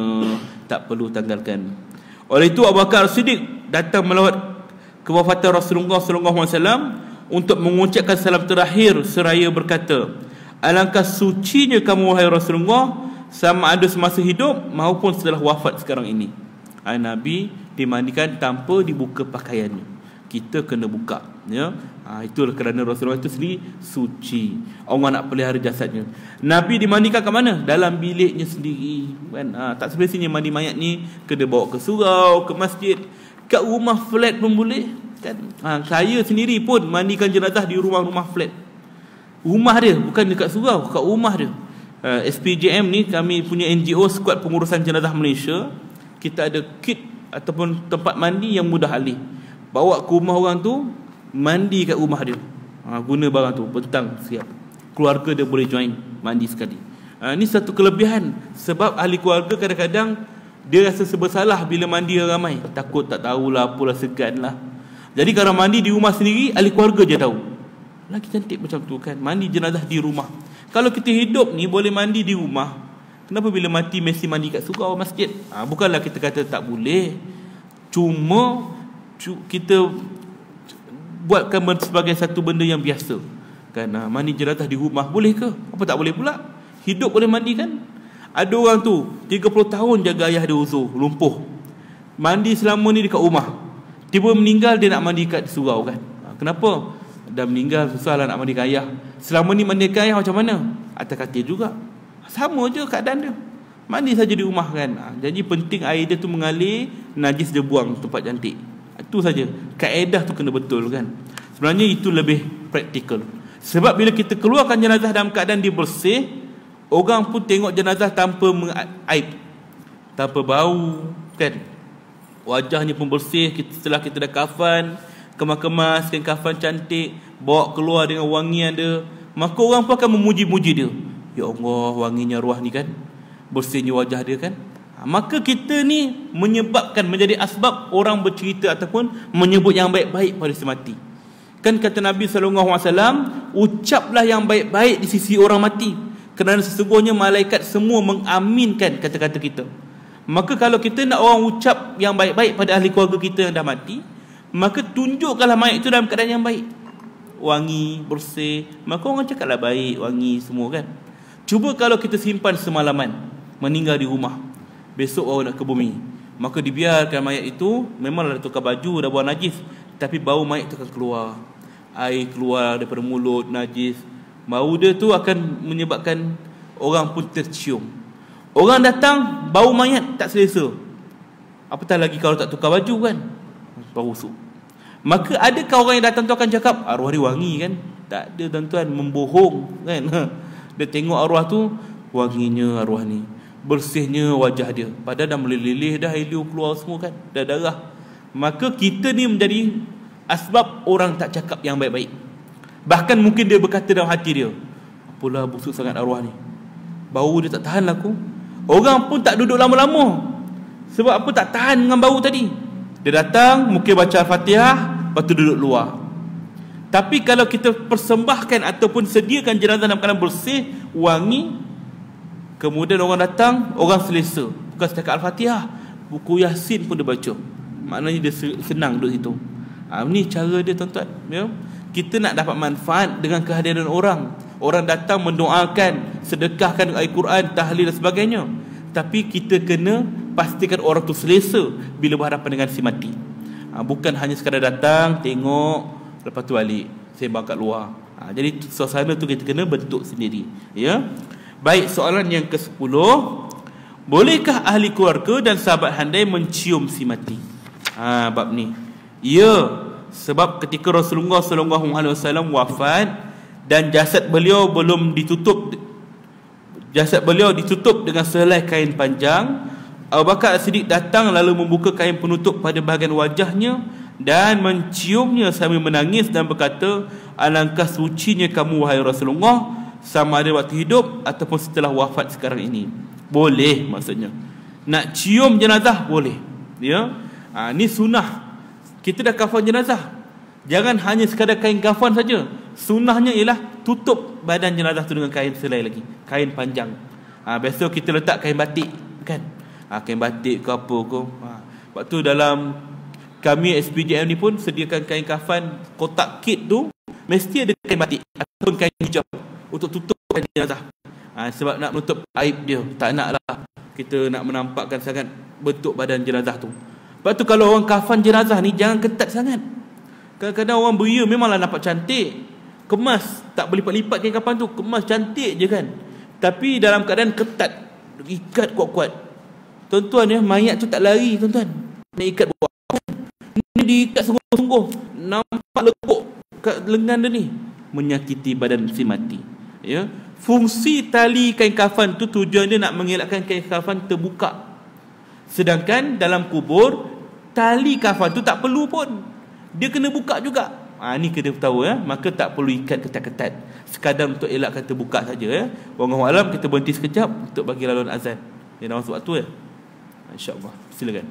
Tak perlu tanggalkan. Oleh itu Abu Bakar As-Siddiq datang melawat kewafatan Rasulullah SAW untuk mengucapkan salam terakhir seraya berkata, alangkah sucinya kamu wahai Rasulullah, sama ada semasa hidup maupun setelah wafat sekarang ini. Nabi dimandikan tanpa dibuka pakaiannya. Kita kena buka, ya. Itulah kerana Rasulullah itu sendiri suci. Allah nak pelihara jasadnya. Nabi dimandikan ke mana? Dalam biliknya sendiri, kan? Tak semestinya mandi mayat ni kena bawa ke surau, ke masjid, kat rumah flat pun boleh, kan? Saya sendiri pun mandikan jenazah di rumah-rumah flat. Rumah dia, bukan dekat surau, kat rumah dia. SPJM ni kami punya NGO, Skuad Pengurusan Jenazah Malaysia. Kita ada kit ataupun tempat mandi yang mudah alih. Bawa ke rumah orang tu, mandi kat rumah dia. Guna barang tu, petang siap. Keluarga dia boleh join mandi sekali. Ini satu kelebihan. Sebab ahli keluarga kadang-kadang Dia rasa bersalah bila mandi ramai, takut tak tahulah, apalah, segan lah. Jadi kalau mandi di rumah sendiri, ahli keluarga je tahu. Lagi cantik macam tu kan, mandi jenazah di rumah. Kalau kita hidup ni boleh mandi di rumah, kenapa bila mati mesti mandi kat surau masjid? Bukanlah kita kata tak boleh, cuma kita buatkan sebagai satu benda yang biasa kan. Mandi jenazah di rumah boleh ke? Apa tak boleh pula? Hidup boleh mandi kan? Ada orang tu 30 tahun jaga ayah dia uzur, lumpuh, mandi selama ni dekat rumah, tiba meninggal dia nak mandi kat surau kan. Kenapa? Dah meninggal, susah lah nak mandikan ayah. Selama ni mandikan ayah macam mana? Atas katil juga. Sama je keadaan dia, mandi saja di rumah kan. Jadi penting air dia tu mengalir, najis dia buang tempat cantik. Itu saja. Kaedah tu kena betul kan. Sebenarnya itu lebih praktikal. Sebab bila kita keluarkan jenazah dalam keadaan dia bersih, orang pun tengok jenazah tanpa aib, tanpa bau kan. Wajahnya pun bersih. Setelah kita dah kafan, kemas-kemaskan kafan cantik, bawa keluar dengan wangian dia, maka orang pun akan memuji-muji dia. Ya Allah, wanginya arwah ni kan, bersihnya wajah dia kan. Maka kita ni menyebabkan, menjadi asbab orang bercerita ataupun menyebut yang baik-baik pada si mati. Kan kata Nabi SAW, ucaplah yang baik-baik di sisi orang mati, kerana sesungguhnya malaikat semua mengaminkan kata-kata kita. Maka kalau kita nak orang ucap yang baik-baik pada ahli keluarga kita yang dah mati, maka tunjukkanlah mayat itu dalam keadaan yang baik, wangi, bersih, maka orang cakaplah baik, wangi semua kan. Cuba kalau kita simpan semalaman, meninggal di rumah, besok baru nak ke bumi, maka dibiarkan mayat itu, memanglah dah tukar baju, dah buang najis, tapi bau mayat itu akan keluar, air keluar daripada mulut, najis. Bau dia tu akan menyebabkan orang pun tercium. Orang datang, bau mayat tak selesa, apatah lagi kalau tak tukar baju kan, bau busuk. Maka adakah orang yang datang tu akan cakap arwah dia wangi kan? Tak ada tuan-tuan, membohong kan. Dia tengok arwah tu, wanginya arwah ni, bersihnya wajah dia, padahal dah meleleh, dah helium keluar semua kan, dah darah. Maka kita ni menjadi asbab orang tak cakap yang baik-baik. Bahkan mungkin dia berkata dalam hati dia, apalah busuk sangat arwah ni, bau dia tak tahan aku. Orang pun tak duduk lama-lama, sebab apa? Tak tahan dengan bau tadi. Dia datang, mungkin baca Al-Fatihah, lepas tu duduk luar. Tapi kalau kita persembahkan ataupun sediakan jenazah dalam keadaan bersih, wangi, kemudian orang datang, orang selesa, bukan setakat Al-Fatihah, buku Yasin pun dia baca, maknanya dia senang duduk situ. Ini cara dia tuan-tuan ya? Kita nak dapat manfaat dengan kehadiran orang. Orang datang mendoakan, sedekahkan ayat Quran, tahlil dan sebagainya, tapi kita kena pastikan orang tu selesa bila berhadapan dengan si mati. Bukan hanya sekadar datang, tengok, lepas tu balik, sembang kat luar. Jadi suasana tu kita kena bentuk sendiri ya. Baik, soalan yang ke-10, bolehkah ahli keluarga dan sahabat handai mencium si mati? Bab ni, ya, sebab ketika Rasulullah SAW wafat dan jasad beliau belum ditutup, jasad beliau ditutup dengan sehelai kain panjang, Abu Bakar As-Siddiq datang lalu membuka kain penutup pada bahagian wajahnya dan menciumnya sambil menangis dan berkata, alangkah sucinya kamu wahai Rasulullah, sama ada waktu hidup ataupun setelah wafat sekarang ini. Boleh, maksudnya nak cium jenazah boleh ya. Ni sunnah. Kita dah kafan jenazah, jangan hanya sekadar kain kafan saja. Sunnahnya ialah tutup badan jenazah tu dengan kain selai lagi, kain panjang. Biasa kita letak kain batik kan, kain batik ke apa ke. Waktu dalam kami SPJM ni pun sediakan kain kafan, kotak kit tu mesti ada kain batik ataupun kain hijab untuk tutup jenazah. Sebab nak menutup aib dia, tak naklah kita nak menampakkan sangat bentuk badan jenazah tu. Sebab tu kalau orang kafan jenazah ni jangan ketat sangat. Kadang-kadang orang beria memanglah nampak cantik, kemas, tak berlipat-lipat kain kafan tu, kemas cantik je kan, tapi dalam keadaan ketat, ikat kuat-kuat. Tuan-tuan ya, mayat tu tak lari tuan-tuan, nak ikat buat ni, diikat sungguh-sungguh, nampak lekuk kat lengan dia ni, menyakiti badan si mati ya. Fungsi tali kain kafan tu tujuan dia nak mengelakkan kain kafan terbuka. Sedangkan dalam kubur, tali kafan tu tak perlu pun, dia kena buka juga. Ni kena tahu ya. Maka tak perlu ikat ketat-ketat, sekadar untuk elakkan terbuka saja ya. Wallahu alam. Kita berhenti sekejap untuk bagi laluan azan. Dia dah masuk waktu ya. InsyaAllah. Silakan.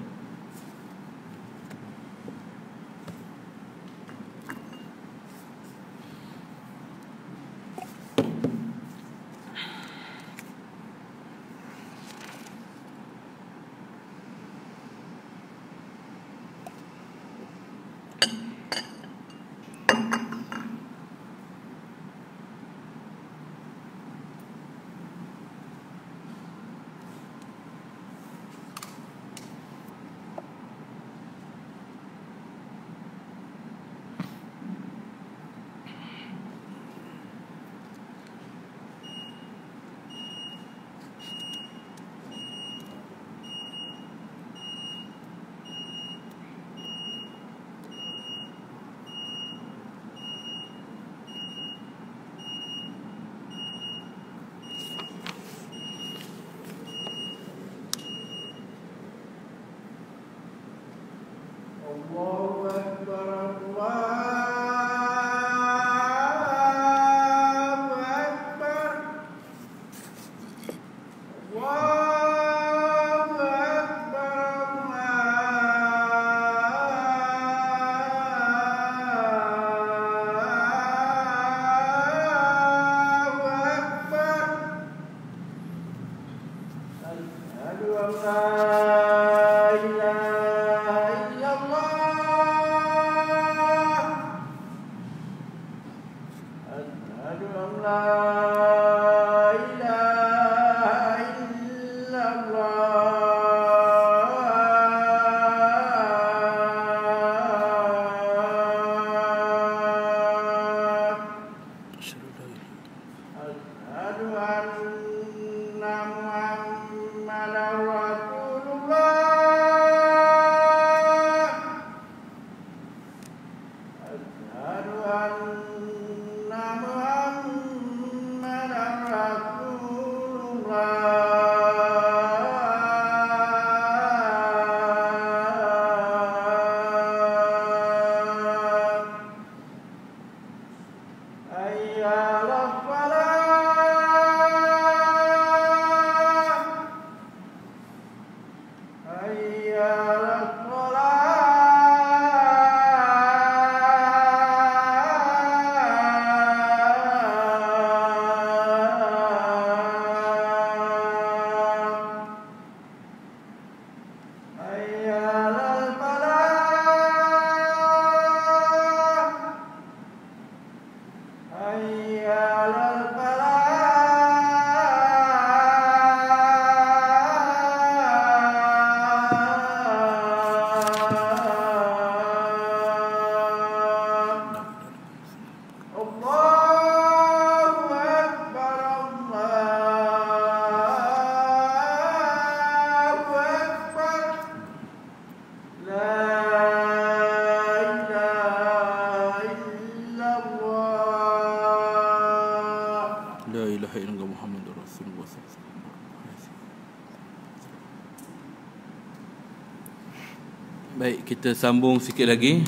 Baik, kita sambung sikit lagi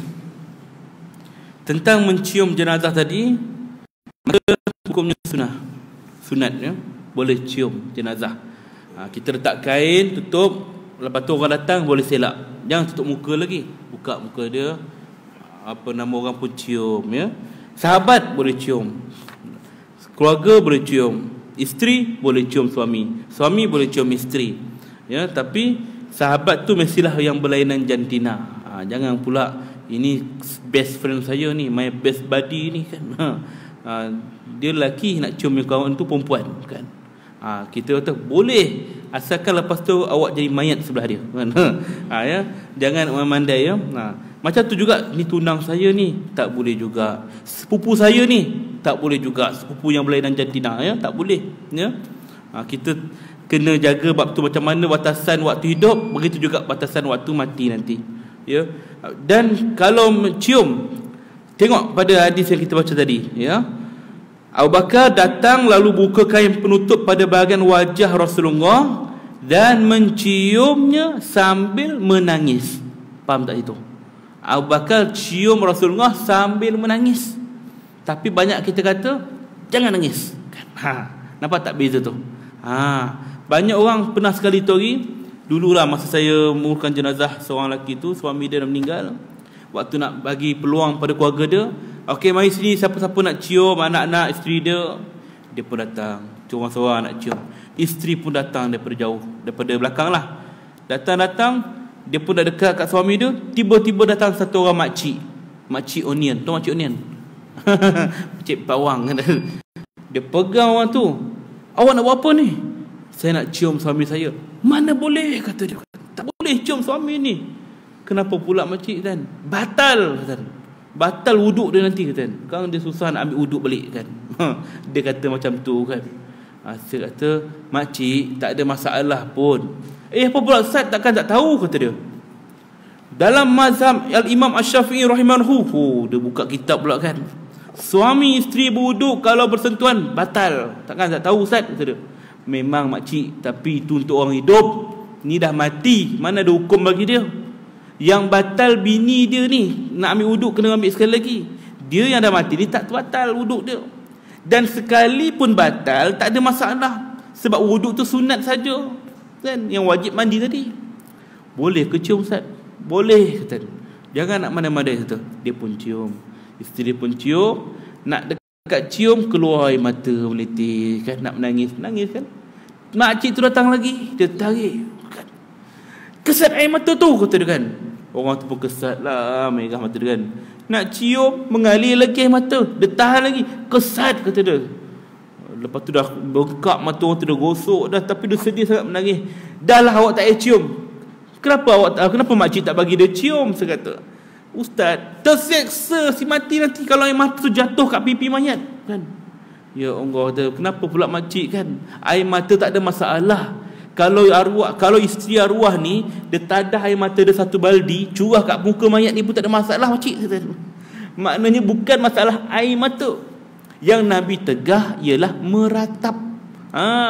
tentang mencium jenazah tadi. Hukumnya sunat ya, boleh cium jenazah. Kita letak kain tutup, lepas tu orang datang boleh selak, jangan tutup muka lagi, buka muka dia, apa nama orang pun cium ya. Sahabat boleh cium, keluarga boleh cium, isteri boleh cium suami, suami boleh cium isteri ya. Tapi sahabat tu mestilah yang berlainan jantina. Jangan pula ini best friend saya ni, my best buddy ni kan. Dia lelaki nak cium kawan tu perempuan kan. Kita kata boleh, asalkan lepas tu awak jadi mayat sebelah dia kan. Ya, jangan memandai ya. Macam tu juga, ni tunang saya ni tak boleh juga, sepupu saya ni tak boleh juga, sepupu yang berlainan jantina ya, tak boleh ya. Kita kena jaga bab tu, macam mana batasan waktu hidup, begitu juga batasan waktu mati nanti ya. Dan kalau mencium, tengok pada hadis yang kita baca tadi ya. Abu Bakar datang lalu buka kain penutup pada bahagian wajah Rasulullah dan menciumnya sambil menangis. Faham tak itu? Abu Bakar cium Rasulullah sambil menangis. Tapi banyak kita kata jangan nangis kan. Nampak tak beza tu? Banyak orang pernah sekali tu hari Dululah masa saya menguruskan jenazah seorang lelaki tu, suami dia dah meninggal. Waktu nak bagi peluang pada keluarga dia, okey mari sini, siapa-siapa nak cium anak-anak isteri dia. Dia pun datang, seorang-seorang nak cium. Isteri pun datang daripada jauh, daripada belakang lah. Datang-datang, dia pun dah dekat kat suami dia. Tiba-tiba datang satu orang makcik onion. Tahu makcik onion? Makcik bawang. Dia pegang orang tu. Awak nak buat apa ni? Saya nak cium suami saya. Mana boleh, kata dia. Tak boleh cium suami ni. Kenapa pula makcik kan? Batal, kata. Batal wuduk dia nanti, kata. Kan dia susah nak ambil wuduk balik kan. Dia kata macam tu kan. Saya kata, makcik tak ada masalah pun. Apa pula Ustaz, takkan tak tahu, kata dia. Dalam mazhab Al-Imam Asy-Syafi'i rahimahullah, dia buka kitab pula kan. Suami isteri berwuduk kalau bersentuhan batal. Takkan tak tahu Ustaz, kata dia. Memang makcik, tapi itu untuk orang hidup. Ni dah mati, mana ada hukum bagi dia. Yang batal bini dia ni, nak ambil wuduk kena ambil sekali lagi. Dia yang dah mati ni tak batal wuduk dia. Dan sekalipun batal tak ada masalah, sebab wuduk tu sunat saja kan. Yang wajib mandi tadi. Boleh ke cium Ustaz? Boleh, kata. Jangan nak mana-mana, kata. Dia pun cium, isteri pun cium. Nak dekat cium, keluar air mata melitik kan, nak menangis kan. Makcik tu datang lagi, dia tarik kan. Kesat air mata tu, kata dia kan. Orang tu pun kesat lah, merah mata dia kan. Nak cium, mengalir lagi air mata. Dia tahan lagi, kesat, kata dia. Lepas tu dah bengkak mata orang tu, dah gosok dah, tapi dia sedih sangat menangis. Dah lah awak tak payah cium. Kenapa makcik tak bagi dia cium? Saya kata, Ustaz, terseksa si mati nanti kalau air mata tu jatuh kat pipi mayat kan. Ya Allah, kenapa pula makcik kan? Air mata tak ada masalah. Kalau isteri arwah ni, dia tadah air mata dia satu baldi, curah kat muka mayat ni pun tak ada masalah, makcik. Maknanya bukan masalah air mata. Yang Nabi tegah ialah meratap.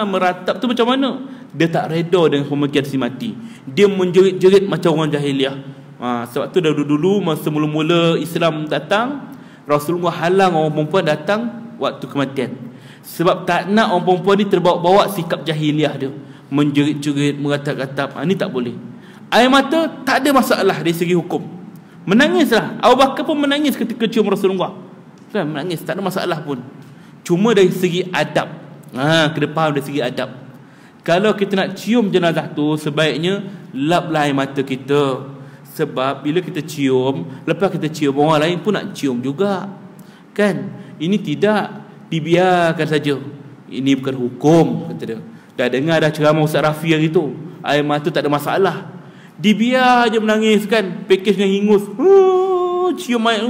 Meratap tu macam mana? Dia tak reda dengan pemikiran si mati. Dia menjerit-jerit macam orang jahiliah. Sebab tu dulu masa mula-mula Islam datang, Rasulullah halang orang perempuan datang waktu kematian. Sebab tak nak orang perempuan ni terbawa-bawa sikap jahiliah dia, menjerit-jerit, meratap-ratap. Ni tak boleh. Air mata tak ada masalah dari segi hukum. Menangislah. Abu Bakar pun menangis ketika cium Rasulullah kan, menangis, tak ada masalah pun. Cuma dari segi adab, kena faham dari segi adab. Kalau kita nak cium jenazah tu, sebaiknya laplah air mata kita. Sebab bila kita cium, lepas kita cium, orang lain pun nak cium juga kan. Ini tidak dibiarkan saja. Ini bukan hukum, kata dia. Dah dengar dah ceramah Ustaz Rafi hari tu, air mata tak ada masalah. Dibiar je menangis kan, pakej dengan hingus. Cium mayat,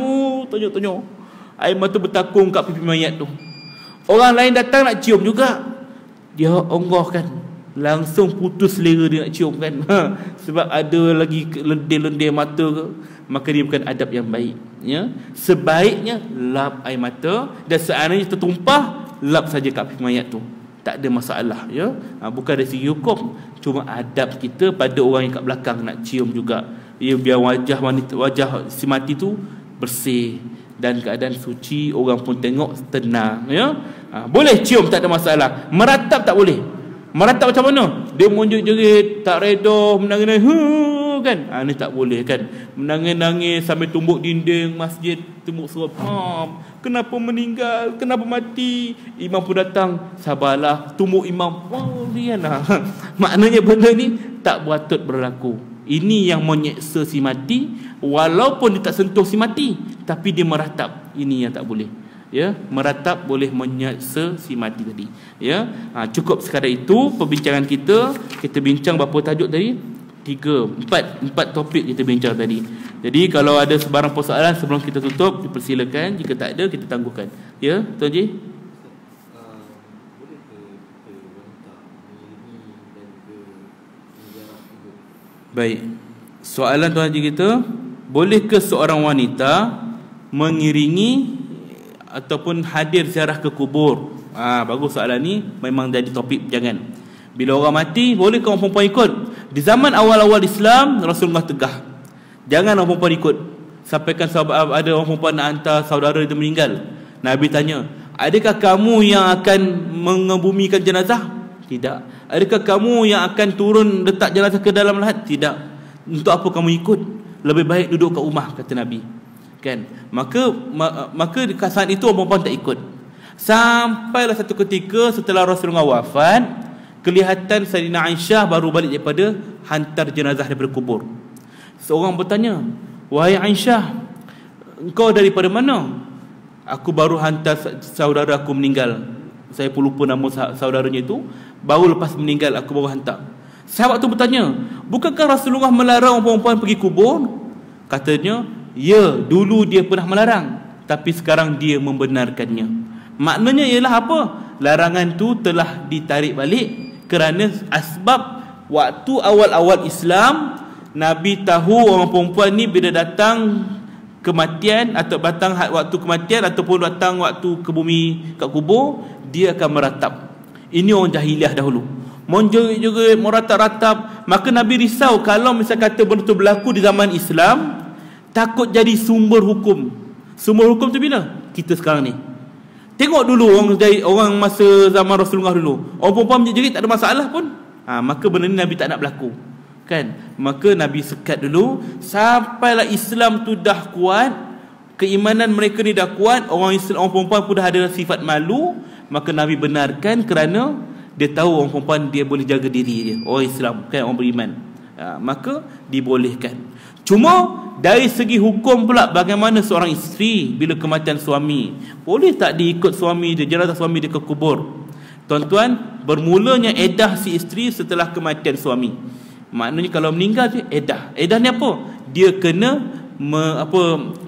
tonyok-tonyok. Air mata bertakung kat pipi mayat tu. Orang lain datang nak cium juga, dia ongoh kan, langsung putus selera dia nak cium kan. Sebab ada lagi lendir-lendir mata ke, maka dia bukan adab yang baik ya. Sebaiknya lap air mata, dan seandainya tertumpah, lap saja kat pipi mayat tu, tak ada masalah ya. Bukan dari segi hukum, cuma adab kita pada orang yang kat belakang nak cium juga ya, biar wajah si mati tu bersih dan keadaan suci, orang pun tengok tenang ya. Boleh cium, tak ada masalah. Meratap tak boleh. Meratap macam mana? Dia menjerit-jerit, tak reda, menangis kan. Ni tak boleh kan. Menangis-nangis sambil tumbuk dinding masjid, tumbuk surat. Kenapa meninggal? Kenapa mati? Imam pun datang, sabarlah, tumbuk imam. Lianlah. Maknanya benda ni tak patut berlaku. Ini yang menyeksa si mati, walaupun dia tak sentuh si mati, tapi dia meratap. Ini yang tak boleh ya. Meratap boleh menyeksa si mati tadi ya. Cukup sekadar itu perbincangan kita. Kita bincang berapa tajuk tadi? 4 topik kita bincang tadi. Jadi kalau ada sebarang persoalan sebelum kita tutup, dipersilakan. Jika tak ada, kita tangguhkan ya. Tuan Haji, baik. Soalan Tuan Haji kita, bolehkah seorang wanita mengiringi ataupun hadir ziarah ke kubur? Bagus soalan ni, memang jadi topik jangan. Bila orang mati, bolehkah orang perempuan ikut? Di zaman awal-awal Islam, Rasulullah tegah, jangan orang perempuan ikut. Sampaikan sahabat, ada orang perempuan nak hantar saudara dia meninggal, Nabi tanya, adakah kamu yang akan mengebumikan jenazah? Tidak. Adakah kamu yang akan turun letak jenazah ke dalam lahat? Tidak. Untuk apa kamu ikut? Lebih baik duduk kat rumah, kata Nabi. Kan? Maka dekat saat itu orang perempuan tak ikut. Sampailah satu ketika setelah Rasulullah wafat, kelihatan Sayyidina Aisyah baru balik daripada hantar jenazah daripada kubur. Seorang bertanya, "Wahai Aisyah, engkau daripada mana?" "Aku baru hantar saudara aku meninggal." Saya pun lupa nama saudaranya itu. Baru lepas meninggal aku baru hantar. Sahabat tu bertanya, "Bukankah Rasulullah melarang orang perempuan pergi kubur?" Katanya, "Ya, dulu dia pernah melarang, tapi sekarang dia membenarkannya." Maknanya ialah apa? Larangan tu telah ditarik balik kerana asbab waktu awal-awal Islam, Nabi tahu orang perempuan ni bila datang kematian atau datang waktu kematian ataupun datang waktu ke bumi kat kubur, dia akan meratap. Ini orang jahiliah dahulu. Menjerit-jerit, meratap-ratap. Maka Nabi risau kalau misal kata benda tu berlaku di zaman Islam, takut jadi sumber hukum. Sumber hukum tu bila? Kita sekarang ni. Tengok dulu orang masa zaman Rasulullah dulu. Orang perempuan menjerit tak ada masalah pun. Maka benda ni Nabi tak nak berlaku. Kan? Maka Nabi sekat dulu sampailah Islam tu dah kuat, keimanan mereka ni dah kuat, orang Islam, orang perempuan pun dah ada sifat malu, maka Nabi benarkan kerana dia tahu orang perempuan dia boleh jaga diri dia, orang Islam kan, orang beriman. Maka dibolehkan. Cuma dari segi hukum pula, bagaimana seorang isteri bila kematian suami, boleh tak diikut suami dia, jenazah suami dia ke kubur? Tuan-tuan, bermulanya edah si isteri setelah kematian suami. Maknanya kalau meninggal je edah. Edah ni apa? Dia kena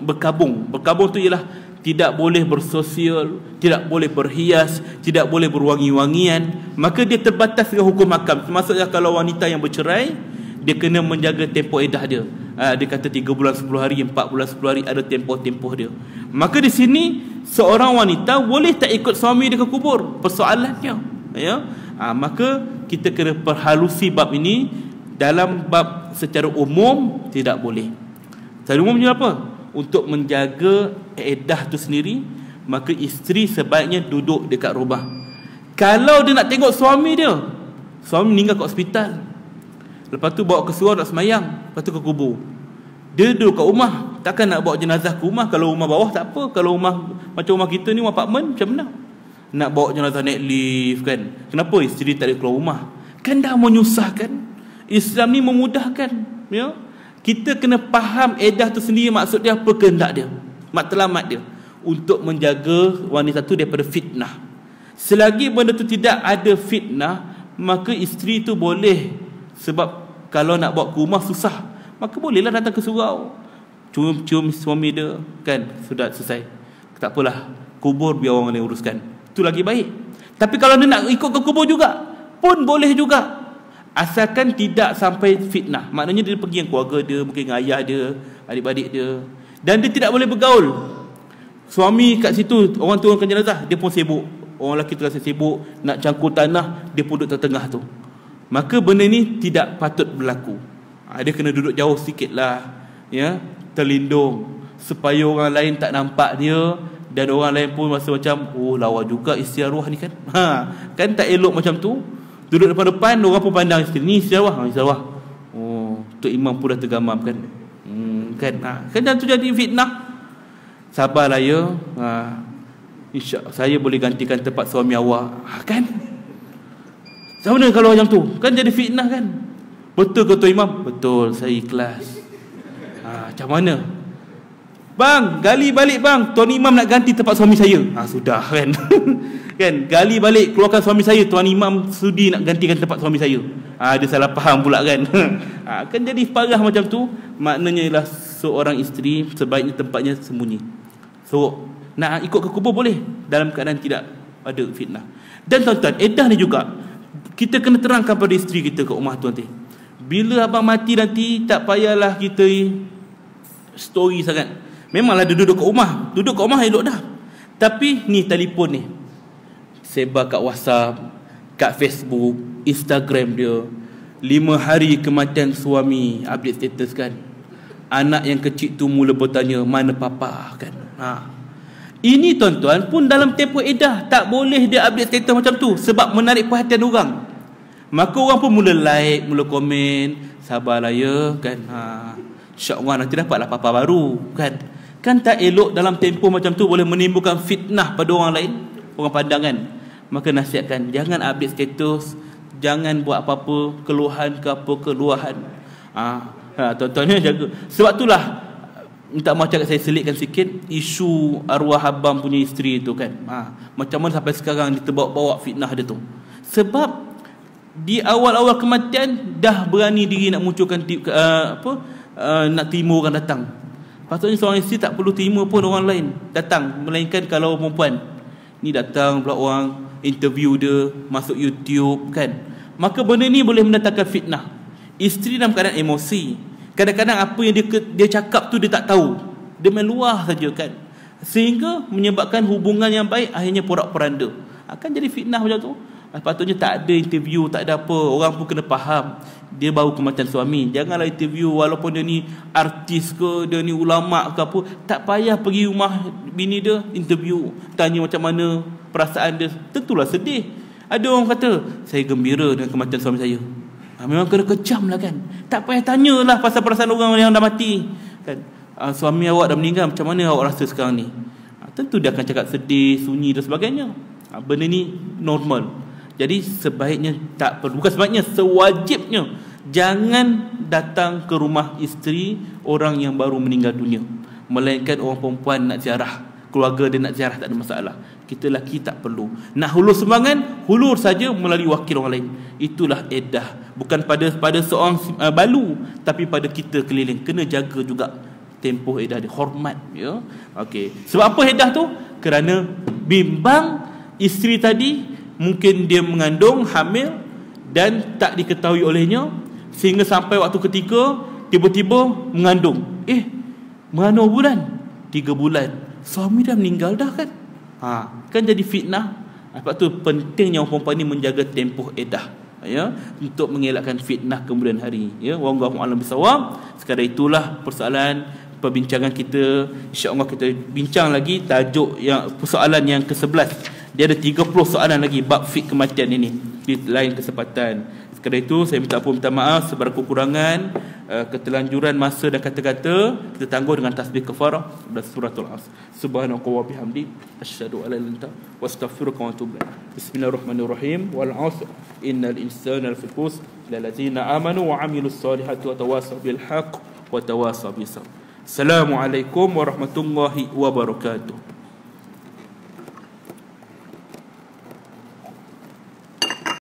berkabung. Berkabung tu ialah tidak boleh bersosial, tidak boleh berhias, tidak boleh berwangi-wangian. Maka dia terbatas dengan hukum hakam. Maksudnya kalau wanita yang bercerai, dia kena menjaga tempoh edah dia. Dia kata 3 bulan 10 hari, 4 bulan 10 hari, ada tempoh-tempoh dia. Maka di sini seorang wanita boleh tak ikut suami dia ke kubur? Persoalannya, ya. Maka kita kena perhalusi bab ini. Dalam bab secara umum tidak boleh. Secara umumnya apa? Untuk menjaga edah tu sendiri, maka isteri sebaiknya duduk dekat rumah. Kalau dia nak tengok suami dia, suami meninggal kat hospital, lepas tu bawa ke surau nak semayang, lepas tu ke kubur, dia duduk kat rumah. Takkan nak bawa jenazah ke rumah? Kalau rumah bawah tak apa. Kalau rumah macam rumah kita ni, rumah apartmen, macam mana nak bawa jenazah naik lift kan? Kenapa isteri tak boleh keluar rumah? Kan dah menyusahkan. Islam ni memudahkan, ya. Kita kena faham edah tu sendiri, maksud dia apa, kehendak dia, matlamat dia untuk menjaga wanita tu daripada fitnah. Selagi benda tu tidak ada fitnah, maka isteri tu boleh. Sebab kalau nak bawa ke rumah susah, maka bolehlah datang ke surau, cium suami dia, kan, sudah selesai. Tak apalah, kubur biar orang lain uruskan, itu lagi baik. Tapi kalau dia nak ikut ke kubur juga pun boleh juga, asalkan tidak sampai fitnah. Maknanya dia pergi dengan keluarga dia, mungkin dengan ayah dia, adik-adik dia, dan dia tidak boleh bergaul. Suami kat situ, orang turunkan jenazah, dia pun sibuk. Orang lelaki tu rasa sibuk nak cangkul tanah, dia pun duduk tengah tu. Maka benda ni tidak patut berlaku. Dia kena duduk jauh sikit lah, ya, terlindung, supaya orang lain tak nampak dia, dan orang lain pun rasa macam, oh lawa juga isteri arwah ni kan. Kan tak elok macam tu. Duduk depan-depan, orang pun pandang isteri ni, isteri arwah. Oh, Tok Imam pun dah tergamam kan. Kan jangan tu jadi fitnah. Sabarlah ya. InsyaAllah saya boleh gantikan tempat suami awak. Kan? Macam mana kalau macam tu? Kan jadi fitnah kan? Betul ke Tok Imam? Betul, saya ikhlas. Macam mana? Bang, gali balik bang, Tuan Imam nak ganti tempat suami saya. Sudah kan. Kan, gali balik, keluarkan suami saya, Tuan Imam sudi nak gantikan tempat suami saya. Dia salah faham pula kan. Kan jadi parah macam tu. Maknanya ialah seorang isteri sebaiknya tempatnya sembunyi. So, nak ikut ke kubur boleh, dalam keadaan tidak ada fitnah. Dan tuan-tuan, edah ni juga kita kena terangkan pada isteri kita kat rumah tu nanti. Bila abang mati nanti, tak payahlah kita story sangat. Memanglah dia duduk kat rumah. Duduk kat rumah elok dah. Tapi ni telefon ni, sebar kat WhatsApp, kat Facebook, Instagram dia. 5 hari kematian suami, update status kan. Anak yang kecil tu mula bertanya, mana papa kan. Ini tuan-tuan pun dalam tempoh edah tak boleh dia update status macam tu, sebab menarik perhatian orang. Maka orang pun mula like, mula komen, sabarlah ya kan. InsyaAllah nanti dapatlah apa-apa baru kan. Kan tak elok dalam tempoh macam tu boleh menimbulkan fitnah pada orang lain, orang pandangan. Maka nasihatkan, jangan update status, jangan buat apa-apa keluhan ke apa keluhan. Tuan-tuannya jaga. Sebab itulah minta maaf cakap saya selitkan sikit isu arwah abang punya isteri tu kan. Macam mana sampai sekarang dia terbawa-bawa fitnah dia tu. Sebab di awal-awal kematian dah berani diri nak munculkan nak terima orang datang. Patutnya seorang isteri tak perlu terima pun orang lain datang, melainkan kalau perempuan ni datang pula orang interview dia masuk YouTube kan. Maka benda ni boleh mendatangkan fitnah. Isteri dalam keadaan emosi, kadang-kadang apa yang dia cakap tu dia tak tahu, dia main luah saja kan, sehingga menyebabkan hubungan yang baik akhirnya porak-poranda. Akan jadi fitnah macam tu. Patutnya tak ada interview, tak ada apa. Orang pun kena faham dia baru kematian suami. Janganlah interview walaupun dia ni artis ke, dia ni ulama ke apa, tak payah pergi rumah bini dia interview, tanya macam mana perasaan dia. Tentulah sedih. Ada orang kata saya gembira dengan kematian suami saya. Memang kena kejam lah kan. Tak payah tanyalah pasal perasaan orang yang dah mati kan. Suami awak dah meninggal, macam mana awak rasa sekarang ni? Tentu dia akan cakap sedih, sunyi dan sebagainya. Benda ni normal. Jadi sebaiknya tak perlu, bukan sebaiknya, sewajibnya jangan datang ke rumah isteri orang yang baru meninggal dunia, melainkan orang perempuan nak ziarah, keluarga dia nak ziarah, tak ada masalah. Kita lelaki tak perlu. Nak hulur sumbangan, hulur saja melalui wakil orang lain. Itulah edah. Bukan pada seorang balu, tapi pada kita keliling. Kena jaga juga tempoh edah dia, hormat ya. Okey. Sebab apa edah tu? Kerana bimbang isteri tadi mungkin dia mengandung, hamil dan tak diketahui olehnya, sehingga sampai waktu ketika tiba-tiba mengandung. Mengandung bulan? 3 bulan. Suami dah meninggal dah kan. Kan jadi fitnah. Sebab tu pentingnya orang perempuan ni menjaga tempoh edah ya, untuk mengelakkan fitnah kemudian hari ya. Wallahu a'lam bissawab. Sekadar itulah persoalan perbincangan kita. InsyaAllah kita bincang lagi tajuk yang persoalan yang ke-11. Dia ada 30 soalan lagi bab fik kematian ini di lain kesempatan. Sekadar itu saya minta maaf sebarang kekurangan, ketelanjuran masa dan kata-kata. Kita tangguh dengan tasbih kafarah dan suratul Asr. Subhanaka wa bihamdi asyhadu an la ilaha illa anta wa astaghfiruka wa atubu ilaik. Bismillahirrahmanirrahim. Wal 'asr innal insana lafi khusr illa allazina amanu wa 'amilus solihati wa tawassaw bil haqq wa tawassaw bis sabr. Assalamualaikum warahmatullahi wabarakatuh.